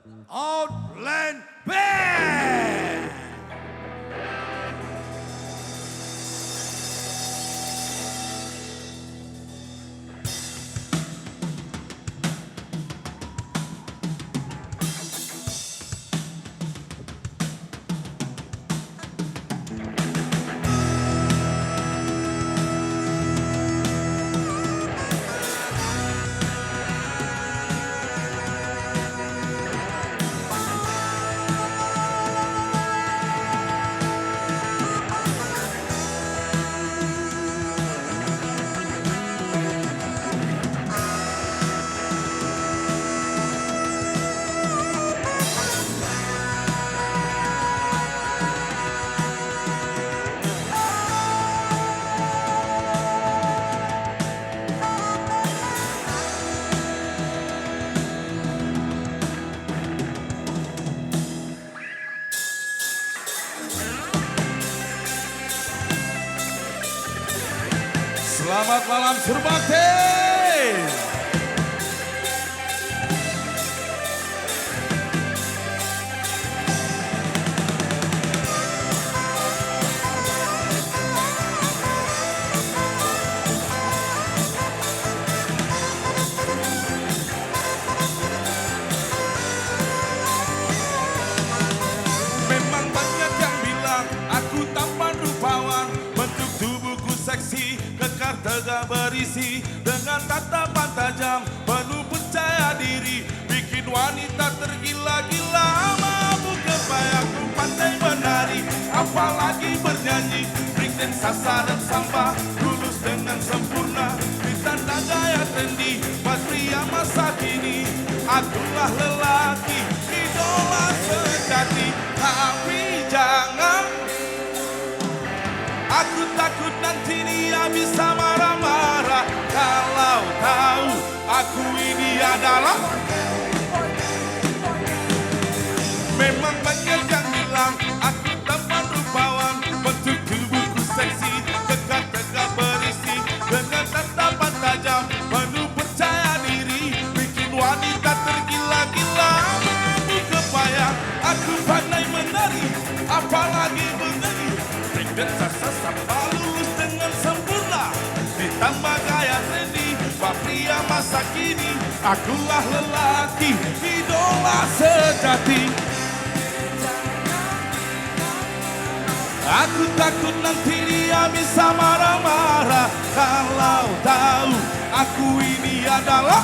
Outland Band. Selamat malam Surbakti. Memang banyak yang bilang aku tampan rupawan, bentuk tubuhku seksi, kekar tegak berisi, dengan tatapan tajam penuh percaya diri, bikin wanita tergila-gila. Mampu kebayangku pandai menari, apalagi bernyanyi, breakdance, salsa dan samba, lulus dengan sempurna, ditanda gaya trendy buat pria masa kini. Akulah lelaki idola sejati, tapi jangan, aku takut nanti dia bisa marah-marah kalau tahu aku ini adalah. Memang banyak yang bilang aku tampan rupawan, bentuk tubuhku seksi, tegak-tegak berisi, dengan tatapan tajam penuh percaya diri, bikin wanita tergila-gila. Mampu kebayang aku pandai menari, apalagi bernyanyi, breakdance, salsa, samba, lulus dengan sempurna, ditambah gaya trendy buat pria masa kini. Akulah lelaki idola sejati. Aku takut nanti dia bisa marah-marah kalau tahu aku ini adalah.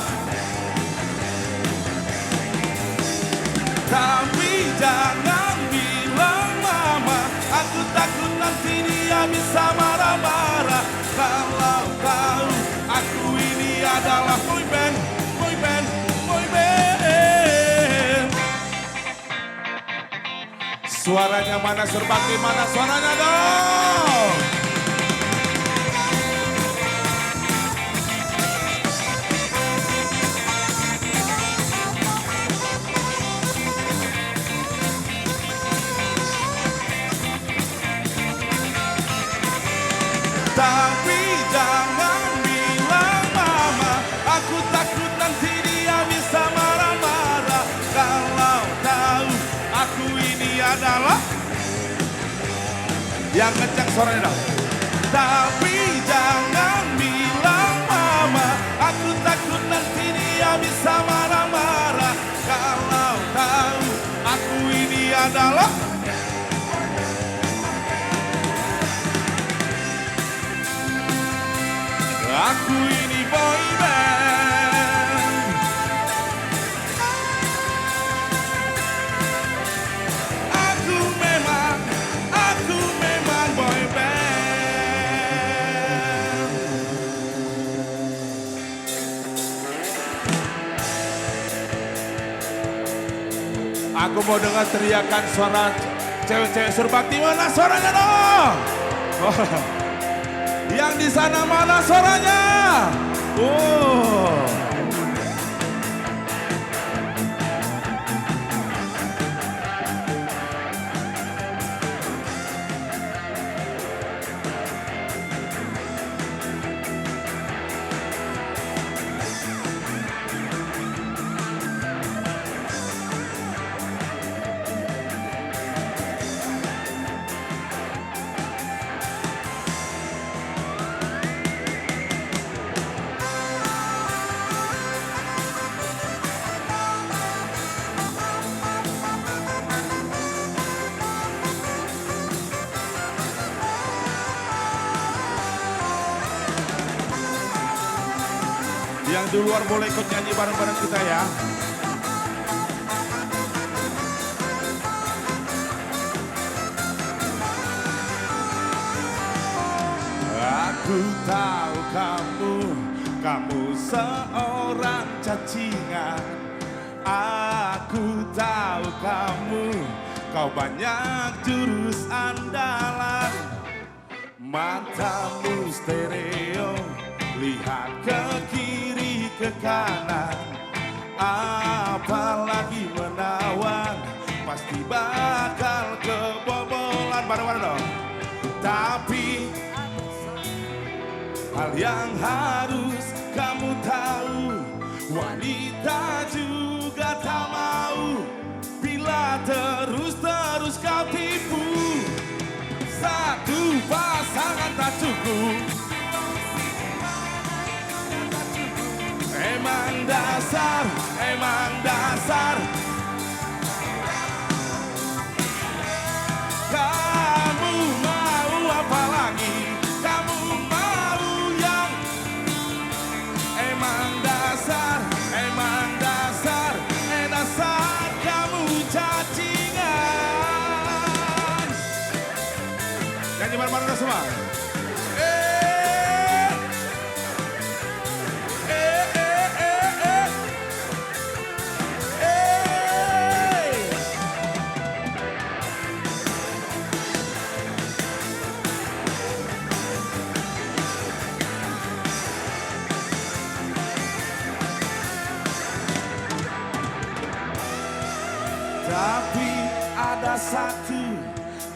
Tapi jangan bilang mama, aku takut nanti dia bisa marah-marah kalau tahu aku ini adalah boy band, boy band, boy band. Suaranya mana Surbakti, mana suaranya dong? Tapi jangan bilang mama, aku takut nanti dia bisa marah-marah kalau tahu aku ini adalah. Yang kencang suaranya dong. Tapi jangan bilang mama, aku takut nanti dia bisa marah-marah kalau tahu aku ini adalah. Aku ini boy band. Aku memang boy band. Aku mau dengar teriakan suara cewek-cewek Surbakti, mana suaranya dong? Oh. Yang di sana mana suaranya? Oh. di luar boleh ikut nyanyi bareng-bareng kita ya. Aku tahu kamu seorang cacingan. Aku tahu kau banyak jurus andalan. Matamu stereo, lihat ke kiri ke kanan. Apalagi menawan, pasti bakal kebobolan. Bareng-bareng dong. Tapi hal yang harus kamu tahu, wanita juga tak mau bila terus kau tipu. Satu pasangan tak cukup. Emang dasar kamu mau apa lagi? Kamu mau yang emang dasar kamu cacingan. Nyanyi bareng-bareng semua. Tapi ada satu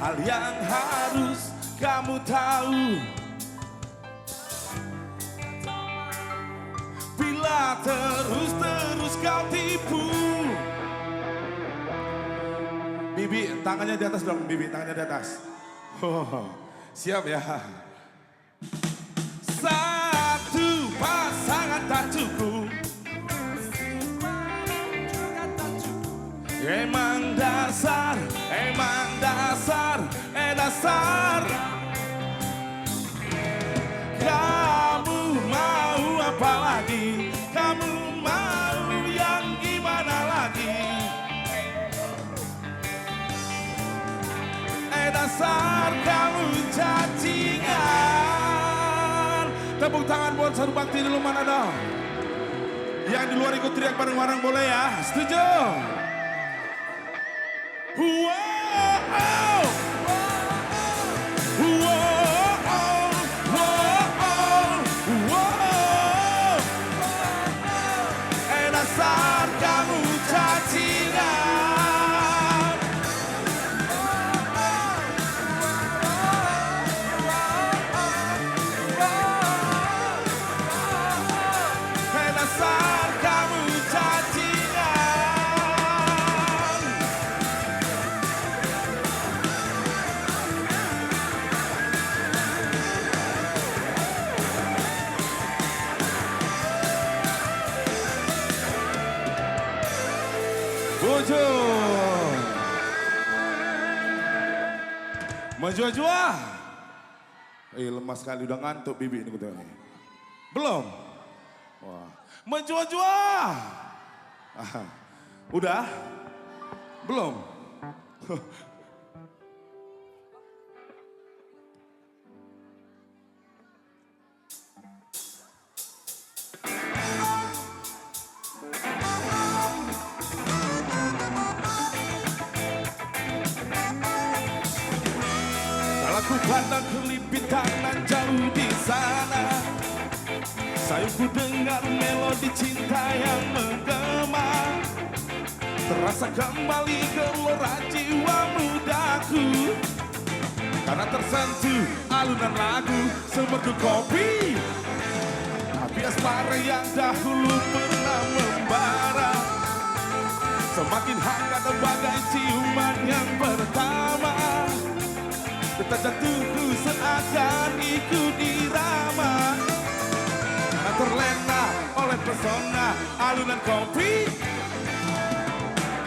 hal yang harus kamu tahu, bila terus kau tipu. Bibi, tangannya di atas dong. Bibi, tangannya di atas. Oh, siap ya. Satu pasangan tak cukup. Emang dasar kamu mau apa lagi? Kamu mau yang gimana lagi? Dasar kamu cacingan. Tepuk tangan buat Saru Bakti dulu, mana dong? Yang di luar ikut teriak bareng-bareng boleh ya? Setuju? Dasar kamu cacingan. Dasar kamu cacingan. Bojo menjua-jua. Lemas sekali, udah ngantuk Bibi ini betul nih. Belum? Wah, menjua-jua. Udah? Belum? Aku pandang kelipit tangan jauh di sana, sayupku dengar melodi cinta yang menggema. Terasa kembali gelora jiwa mudaku, karena tersentuh alunan lagu semerdu kopi. Api asmara yang dahulu pernah membara, semakin hangat bagai ciuman yang pertama. Detak jantungku seakan ikut irama, karena terlena oleh pesona alunan kopi.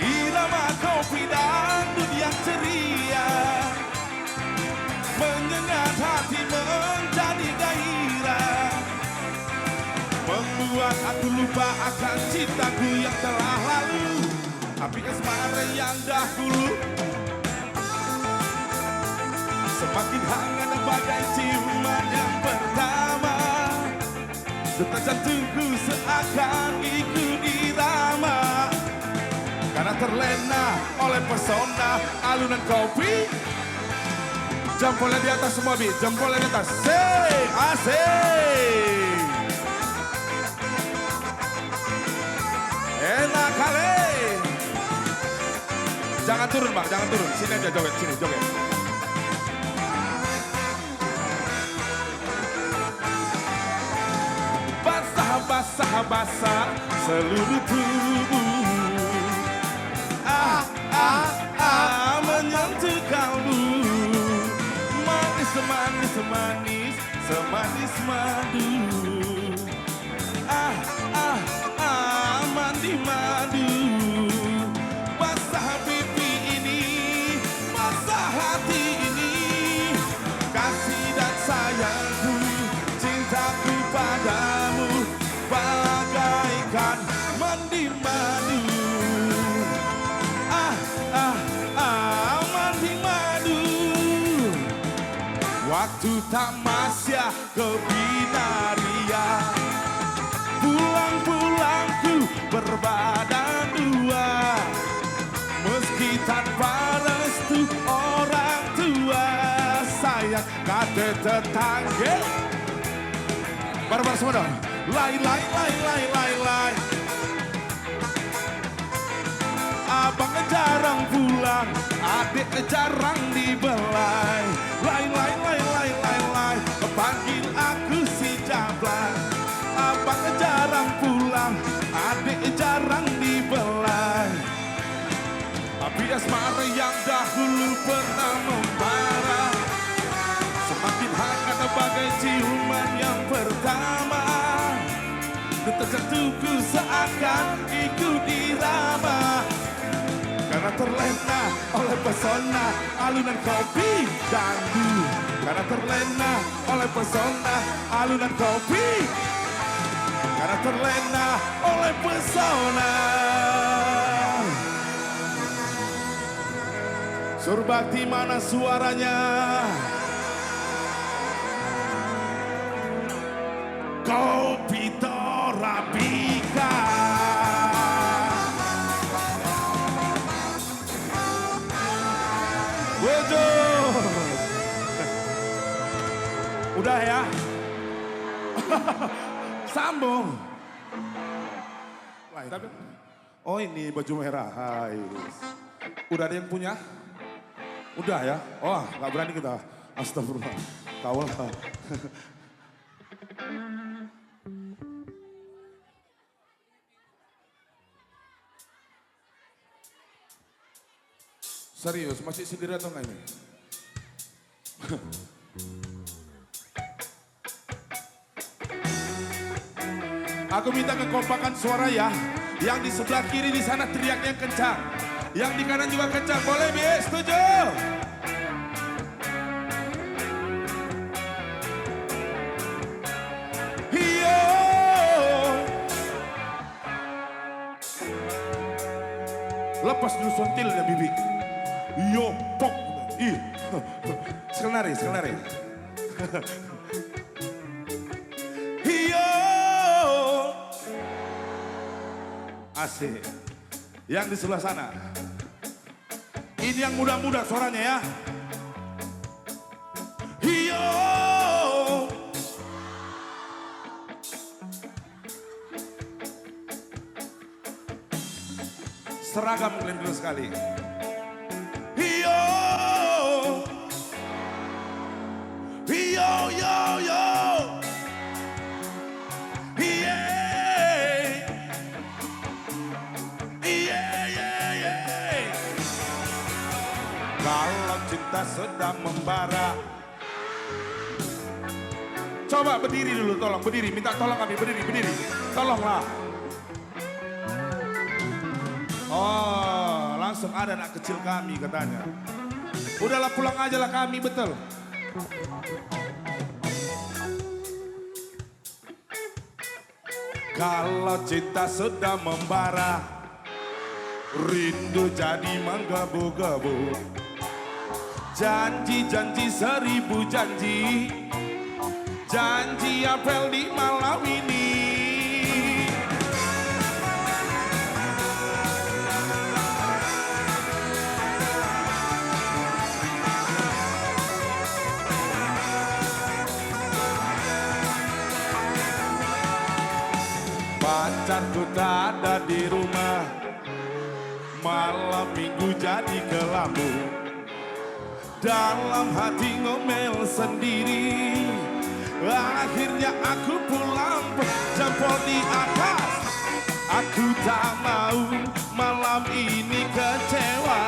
Irama kopi dan dunia ceria, menyengat hati menjadi gairah, membuat membuat aku lupa akan cintaku yang telah lalu. Api asmara yang dahulu semakin hangat bagai ciuman yang pertama. Detak jantungku seakan ikut irama, karena terlena oleh pesona alunan kopi. Jempolnya di atas semua, Bi. Jempolnya di atas. Say, asik. Enak kali. Jangan turun, Bang. Jangan turun. Sini aja joget. Sini, joget. Basah seluruh tubuh. Menyentuh kalbu. Semanis madu. Mandi madu. Basah pipi ini, basah hati ini. Kasih dan sayangku, cintaku padamu bagaikan mandi madu. Mandi madu. Waktu tamasya ke binaria, pulang-pulangku berbadan dua. Meski tanpa restu orang tua, sayang kata tetangga. Bareng-bareng semua dong. Lai. Abang jarang pulang, adik jarang dibelai. Lai. Panggil aku si Jablan. Abang jarang pulang, adik jarang dibelai. Api asmara yang dahulu pernah membara semakin hangat bagai ciuman yang pertama. Detak jantungku seakan ikut diraba, karena terlena oleh pesona alunan kopi dandu. Karena terlena oleh pesona alunan kopi. Karena terlena oleh pesona. Surbakti mana suaranya? Kopi Torabika. Udah ya. Sambung. Oh ini baju merah. Hai. Udah ada yang punya? Udah ya. Oh gak berani kita. Astagfirullah. Kawal. Serius, masih sendiri atau enggak ini? Aku minta kekompakan suara ya. Yang di sebelah kiri di sana teriaknya kencang. Yang di kanan juga kencang. Boleh, Bi? Setuju? Hiyo. Lepas dulu sontilnya, Bibi. Yo, pok. Ih. Sekali nari. Hiyo. Asik. Yang di sebelah sana. Ini yang muda-muda suaranya ya. Hiyo. Seragam kalian dulu sekali. Hiyo. Hiyo, yo. Kalau cinta sedang membara. Coba berdiri dulu, tolong berdiri. Minta tolong kami, berdiri. Tolonglah. Oh, langsung ada anak kecil kami katanya. Udahlah pulang aja lah kami, betul. Kalau cinta sudah membara, rindu jadi menggebu-gebu. Janji-janji seribu janji, janji apel di malam ini. Pacarku tak ada di rumah, malam minggu jadi kelabu. Dalam hati ngomel sendiri, akhirnya aku pulang jempol di atas. Aku tak mau malam ini kecewa.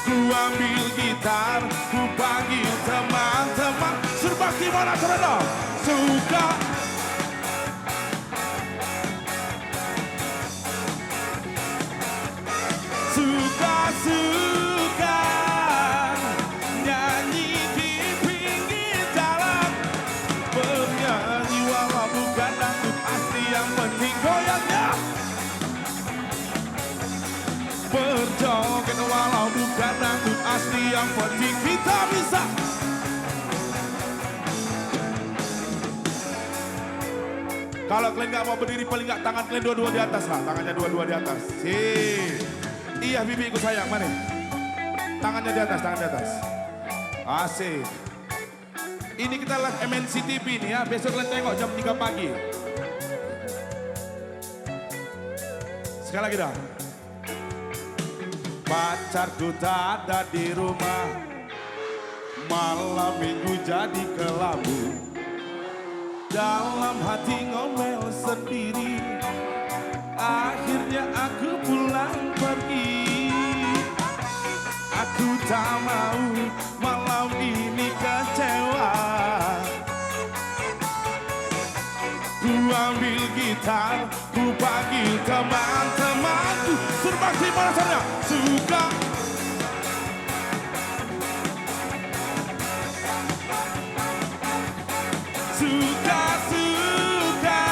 Ku ambil gitar, ku panggil teman-teman. Surbakti mana saudara? Suka suka nyanyi di pinggir jalan, bernyanyi walau bukan dangdut asli, yang penting goyangnya. Berjoget walau bukan dangdut asli, yang penting kita bisa. Kalau kalian nggak mau berdiri, paling nggak tangan kalian dua-dua di atas lah, tangannya dua-dua di atas. Iya, bibiku sayang, mana? Tangannya di atas, tangan di atas. Asik. Ini kita live MNC TV nih ya, besok kalian tengok jam 3 pagi. Sekali lagi dah. Pacarku tak ada di rumah, malam minggu jadi kelabu. Dalam hati ngomel sendiri, akhirnya aku pulang pergi. Aku tak mau malam ini kecewa. Ku ambil gitar, ku panggil teman-temanku. Surbakti mana saudara? Suka suka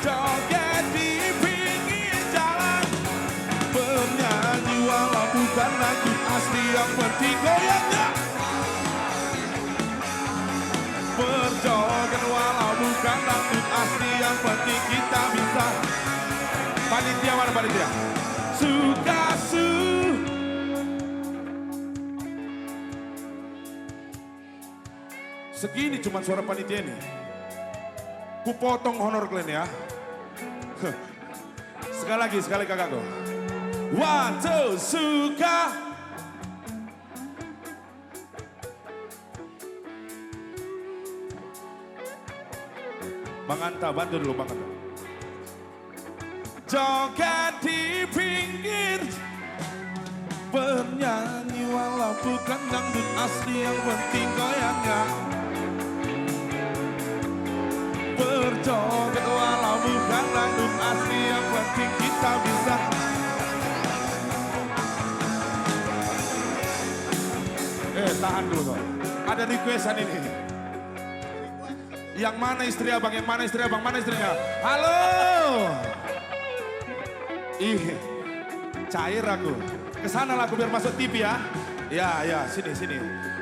joget di pinggir jalan, bernyanyi walau bukan lagu asli, yang penting goyangnya. Berjoget walau bukan lagu asli, yang penting kita bisa. Panitia mana panitia? Suka segini cuma suara panitia ini. Ku potong honor kalian ya. Sekali kakakku. 1, 2, suka. Bang Anta, bantu dulu Bang Anta. Joget di pinggir, bernyanyi walau bukan dangdut asli, yang penting goyangnya. Berjoget walau bukan dangdut asli, yang penting kita bisa. Tahan dulu. Ada requestan ini. Yang mana istri abang? Yang mana istri abang? Mana istrinya? Halo. Ih, cair aku. Kesana lah aku biar masuk TV ya. Ya, sini.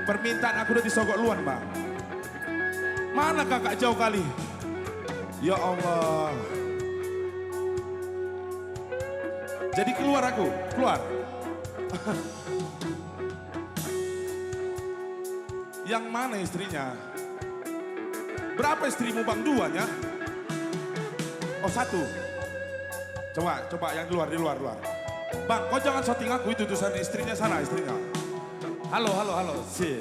Permintaan aku udah disogok luar Bang. Mana kakak jauh kali? Ya Allah. Jadi keluar aku, keluar. Yang mana istrinya? Berapa istrimu Bang? 2 ya? Oh 1. Coba yang di luar. Bang, kau jangan shooting aku, itu tulisan istrinya sana, istrinya. Halo. Si.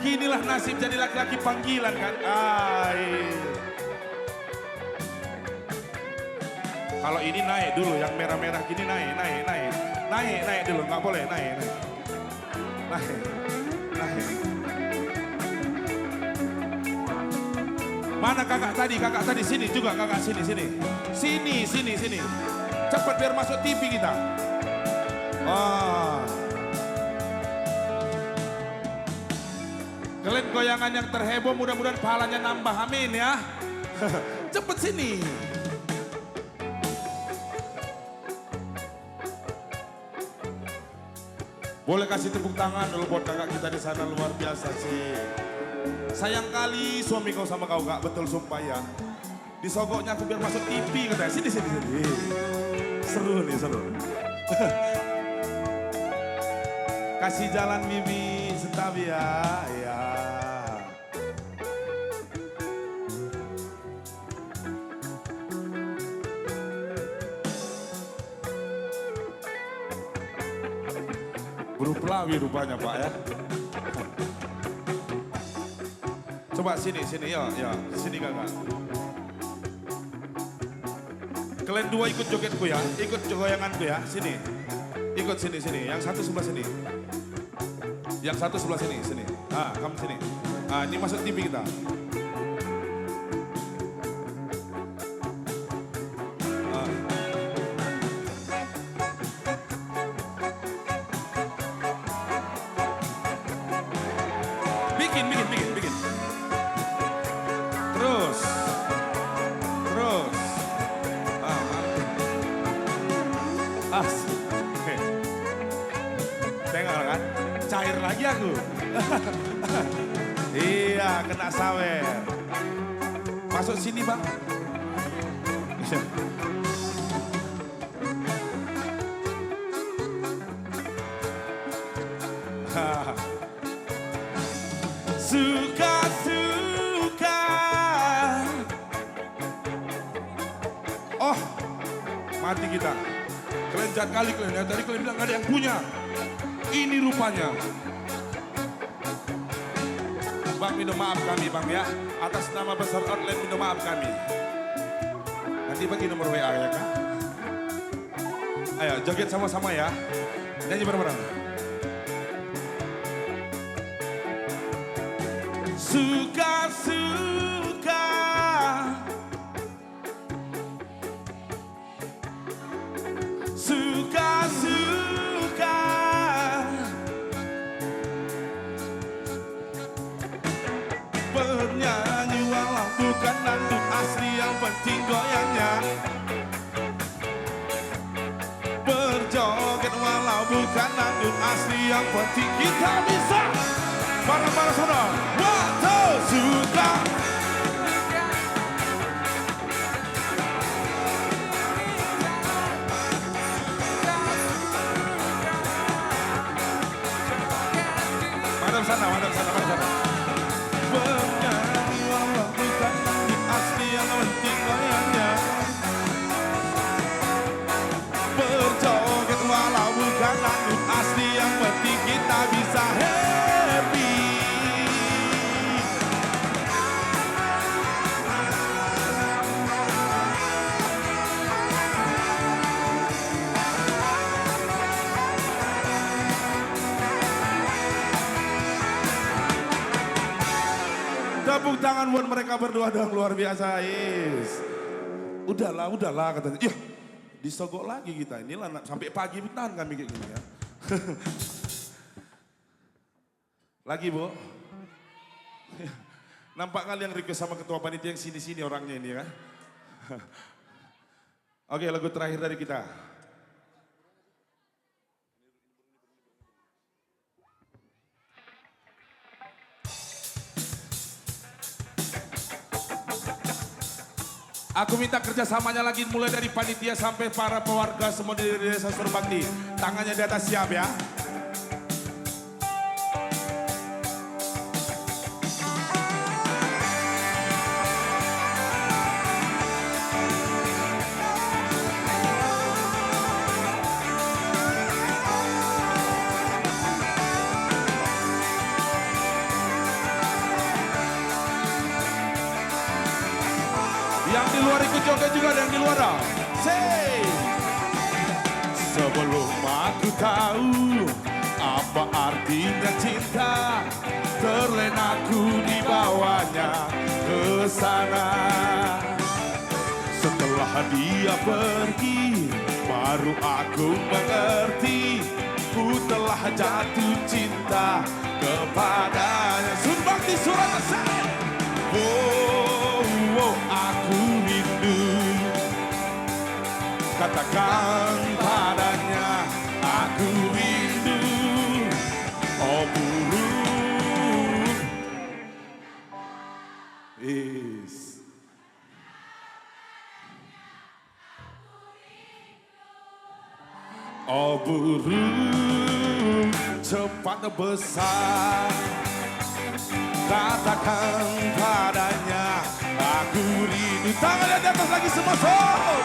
Inilah nasib jadi laki-laki panggilan kan. Kalau ini naik dulu, yang merah-merah gini naik dulu, nggak boleh naik. Mana kakak tadi sini juga, kakak sini. Sini. Cepat biar masuk TV kita. Oh. Kalian goyangan yang terheboh, mudah-mudahan pahalanya nambah, amin ya. Cepet sini. Boleh kasih tepuk tangan dulu buat kakak kita di sana, luar biasa sih. Sayang kali suami kau sama kau kak, betul sumpah ya. Disogoknya aku biar masuk TV katanya, sini. Seru nih, seru. Kasih jalan Bibi Setabi ya, ya. Buruh Pelawi rupanya Pak ya. Coba sini ya, sini kakak. Kalian dua ikut jogetku ya, ikut goyanganku ya, sini. Ikut sini, yang satu sebelah sini. Yang satu sebelah sini. Ah, kamu sini. Ah, ini masuk TV kita. Bikin. Terus. Oke. Tengok kan, cair lagi aku. Iya, kena sawer. Masuk sini bang. Suka. Oh, mati kita. Kalian jahat kali kalian ya. Tadi kalian bilang gak ada yang punya. Ini rupanya. Bang minta maaf kami bang ya. Atas nama besar online minta maaf kami. Nanti bagi nomor WA ya kan. Ayo joget sama-sama ya. Nyanyi bareng-bareng. Suka. Bernyanyi walau bukan dangdut asli, yang penting goyangnya. Berjoget walau bukan dangdut asli, yang penting kita bisa. Bareng-bareng saudara. Waktu suka. Madam sana. Bernyanyi walau bukan dangdut asli, yang penting goyangnya. Berjoget walau bukan dangdut asli, yang penting kita bisa happy. Tepuk tangan buat mereka berdua dong, luar biasa. Yes. Udahlah katanya. Iya, disogok lagi kita. Inilah sampai pagi tahan kami kayak gini ya. Lagi Bu. Nampak kali yang request sama ketua panitia yang sini-sini orangnya ini ya. Oke, lagu terakhir dari kita. Aku minta kerjasamanya lagi mulai dari panitia sampai para pewarga semua dari Desa Surbakti. Tangannya di atas siap ya. Yang di luar ikut joget juga, ada yang di luar dong. Say. Sebelum aku tahu apa artinya cinta, terlena aku dibawanya ke sana. Setelah dia pergi, baru aku mengerti, ku telah jatuh cinta kepadanya. Surbakti surat saya. Oh, oh, aku rindu, katakan padanya, aku rindu. Oh burung is. Oh burung cepat besar, katakan padanya, aku rindu. Tangannya di atas lagi semua, sob.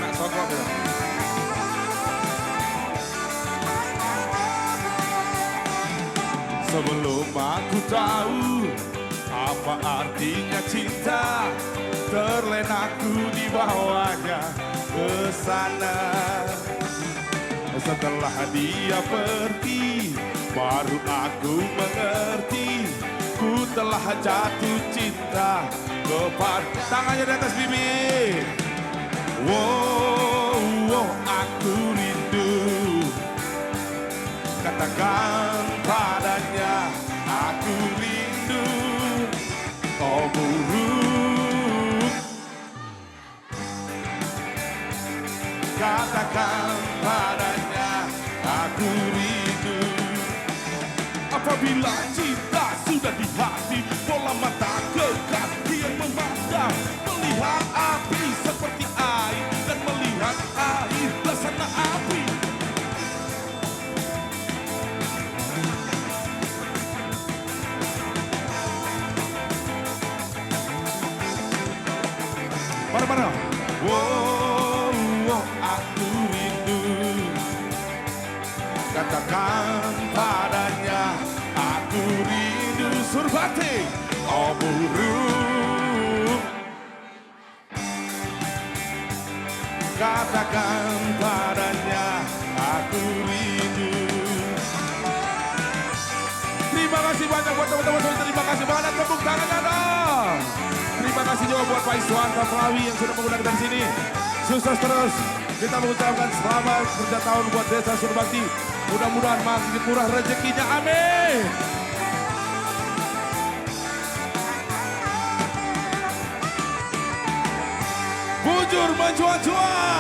Nak sokok ya. Sebelum aku tahu apa artinya cinta, terlena aku dibawanya ke sana. Setelah dia pergi, baru aku mengerti, ku telah jatuh cinta kepada. Tangannya di atas bibir. Wow, wow, aku rindu, katakan padanya, aku rindu. Oh burung, katakan padanya, aku rindu. Apabila cinta sudah di hati, bola mata kekal yang memandang, melihat api seperti air dan melihat air laksana api. Mana-mana? Wow, wow, aku rindu, katakan padanya, aku rindu. Surbakti. Oh burung, katakan padanya, aku rindu. Terima kasih banyak buat teman-teman, terima kasih banget, tepuk tangannya dong. Terima kasih juga buat Pak Iswan Kaprawi yang sudah menggunakan di sini. Sukses terus. Kita mengucapkan selamat kerja tahun buat Desa Surbakti. Mudah-mudahan makin murah rezekinya. Amin. Bujur mencuat-cuat.